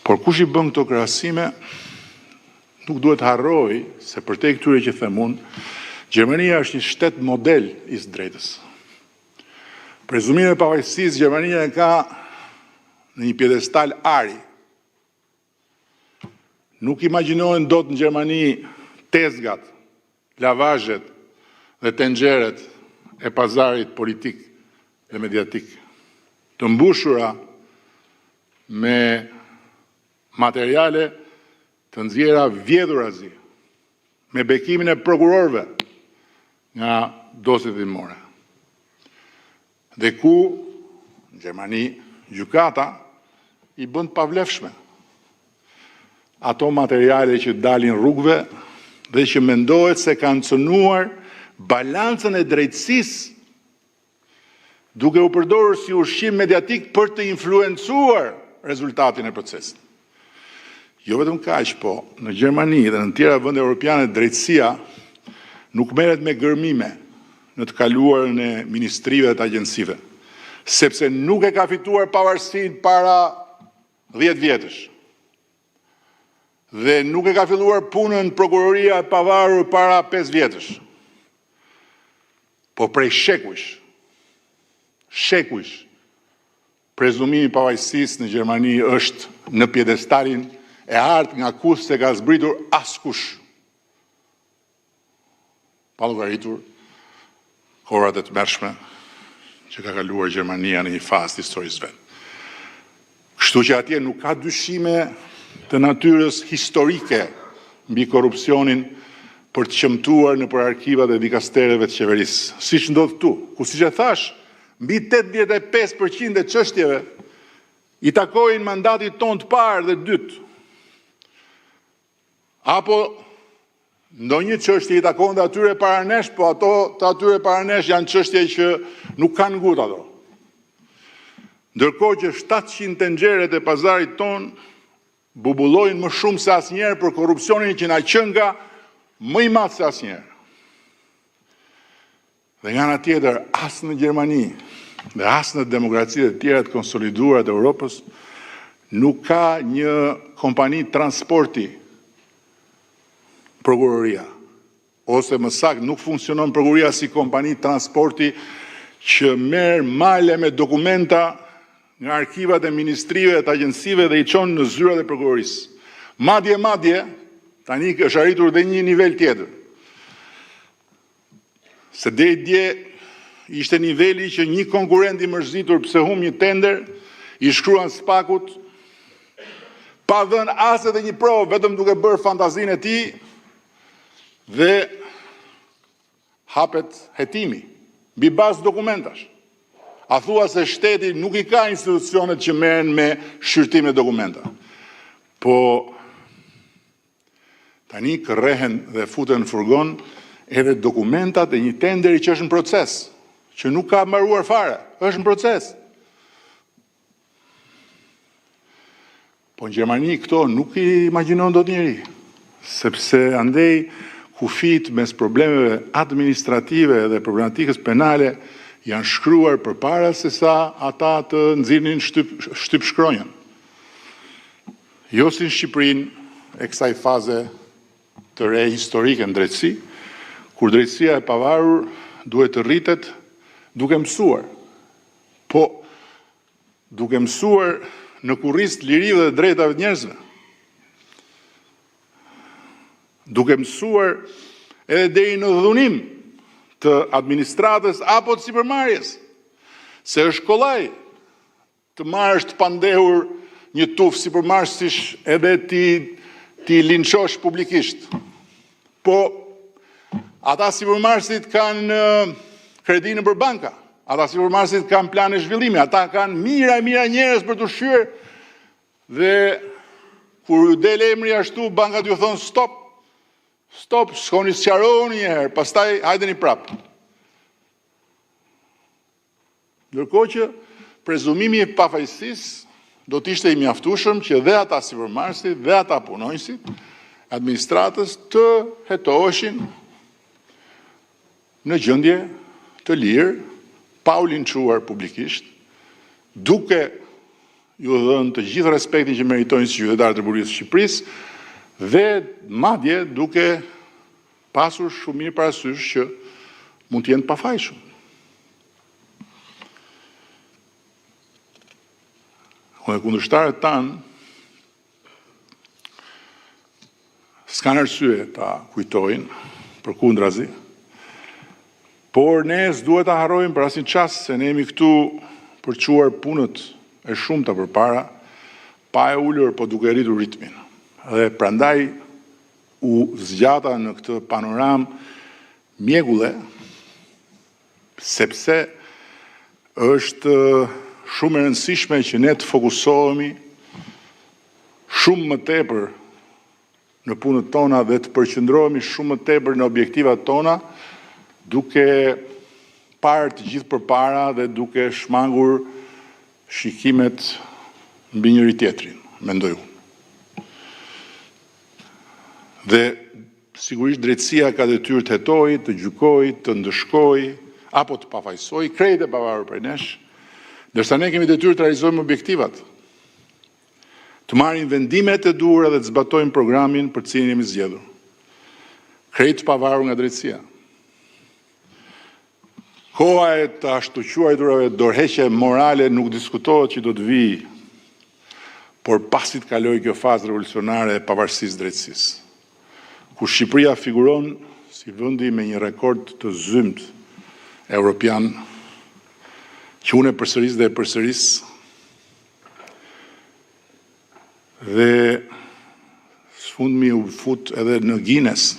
Por kush i bën këto krahasime, nuk duhet harroj se përtej këtyre që them unë, Gjermania është një shtet model i së drejtës. Prezumimin e pavajsisë Gjermania e ka në një pjedestal ari. Nuk imagjinohen dot në Gjermani tezgat, lavazhet dhe tenxheret e pazarit politik dhe mediatik, të mbushura me materiale të nxjerra vjedhurazi, me bekimin e prokurorëve nga dosjet dimore. Dhe ku, në Gjermani, gjykata i bën të pavlefshme ato materiale që dalin rrugëve dhe që mendohet se kanë cënuar balancën e drejtësisë duke u përdorur si ushqim mediatik për të influencuar rezultatin e procesit. Jo vetëm kaq, po në Gjermani dhe në tjera vende europiane drejtësia nuk merret me gërmime në të kaluarën e ministrive dhe të agjensive, sepse nuk e ka fituar pavarësinë para 10 vjetësh. Dhe nuk e ka filluar punën prokuroria e pavarur para 5 vjetësh. Po prej shekujsh, prezumimi i pavajsisë në Gjermani është në pjedestalin e hartë nga kusht se ka zbritur askush, pa llogaritur kohrat e tmerrshme që ka kaluar Gjermania në një fazë të historisë vet. Kështu që atje nuk ka dyshime të natyrës historike mbi korrupsionin për të qëmtuar në për arkivat e dikastereve të qeverisë. Siç ndodh këtu, ku siç e thash, mbi 85% e çështjeve i takojnë mandatit ton të parë dhe dytë. Apo ndonjë çështje i takon dhe atyre paranesh, po ato të atyre paranesh janë çështje që nuk kanë ngut ato. Ndërkohë që 700 tenxheret e pazarit ton bubullojnë më shumë se asnjëherë për korrupsionin që na qen nga më i madh se asnjëherë. Dhe nga ana tjetër, as në Gjermani dhe as në demokracitë e tjera të konsoliduara të Europës nuk ka një kompani transporti prokuroria, ose më saktë nuk funksionon prokuroria si kompani transporti që merr male me dokumenta nga arkivat e ministrive dhe të agjensive dhe i çon në zyrat e prokurorisë. Madje, tani është arritur dhe një nivel tjetër. Se deri dje ishte niveli që një konkurrent i mërzitur pse humb një tender, i shkruan spakut, pa dhënë as edhe një provë, vetëm duke bërë fantazinë e tij, dhe hapet hetimi mbi bazë dokumentash. A thua se shteti nuk i ka institucionet që merren me shqyrtim e dokumenta. Po tani kërrehen dhe futen në furgon edhe dokumentat e një tenderi që është në proces, që nuk ka mbaruar fare, është në proces. Po në Gjermani këto nuk i imagjinon dot njeri, sepse andej kufit mes problemeve administrative dhe problematikës penale janë shkruar përpara se sa ata të nxirrin shtyp shkronjën. Jo si në Shqipërinë e kësaj faze të re historike në drejtësi, kur drejtësia e pavarur duhet të rritet duke mësuar. Po duke mësuar në kurriz të lirive dhe drejtave të njerëzve. Duke mësuar edhe deri në dhunim të administratës apo të sipërmarrjes. Se është kollaj të marrësh të pandehur një tufë sipërmarrësish edhe ti linçosh publikisht. Po ata sipërmarrësit kanë kredi nëpër banka, ata sipërmarrësit kanë plane zhvillimi, ata kanë mira njerëz për të ushqyer dhe kur ju del emri ashtu bankat ju thonë stop, shkoni sqaroni një herë, pastaj hajdeni prapë. Ndërkohë që prezumimi i pafajësisë do të ishte i mjaftueshëm që dhe ata sipërmarrësit dhe ata punonjësit administratës të hetoheshin në gjendje të lirë, pa u linçuar publikisht, duke ju dhënë të gjithë respektin që meritojnë si qytetarë të Republikës së Shqipërisë dhe madje duke pasur shumë mirë parasysh që mund të jenë pafajshëm. Dhe kundërshtarët tanë s'kan arsye ta kujtojnë përkundrazi, por ne s'duhet ta harrojmë për asnjë çast se ne jemi këtu për të çuar punët e shumta përpara, pa e ulur po duke rritur ritmin. Dhe prandaj u zgjata në këtë panoramë mjegulle, sepse është shumë e rëndësishme që ne të fokusohemi shumë më tepër në punët tona dhe të përqendrohemi shumë më tepër në objektivat tona, duke parë të gjithë përpara dhe duke shmangur shikimet mbi njëri tjetrin, mendoj unë. Dhe sigurisht drejtësia ka detyrë të hetojë, të gjykojë, të ndëshkojë apo të pafajsojë, krejt e pavarur prej nesh, ndërsa ne kemi detyrë të realizojmë objektivat, të marrim vendimet e duhura dhe të zbatojmë programin për cilin jemi zgjedhur. Krejt të pavarur nga drejtësia. Koha e të ashtu quajturave dorëheqje morale nuk diskutohet që do të vijë, por pasi të kalojë kjo fazë revolucionare e pavarësisë drejtësisë, ku Shqipëria figuron si vendi me një rekord të zymt evropian, që unë e përsëris dhe e përsëris, dhe së fundmi u fut edhe në Guinness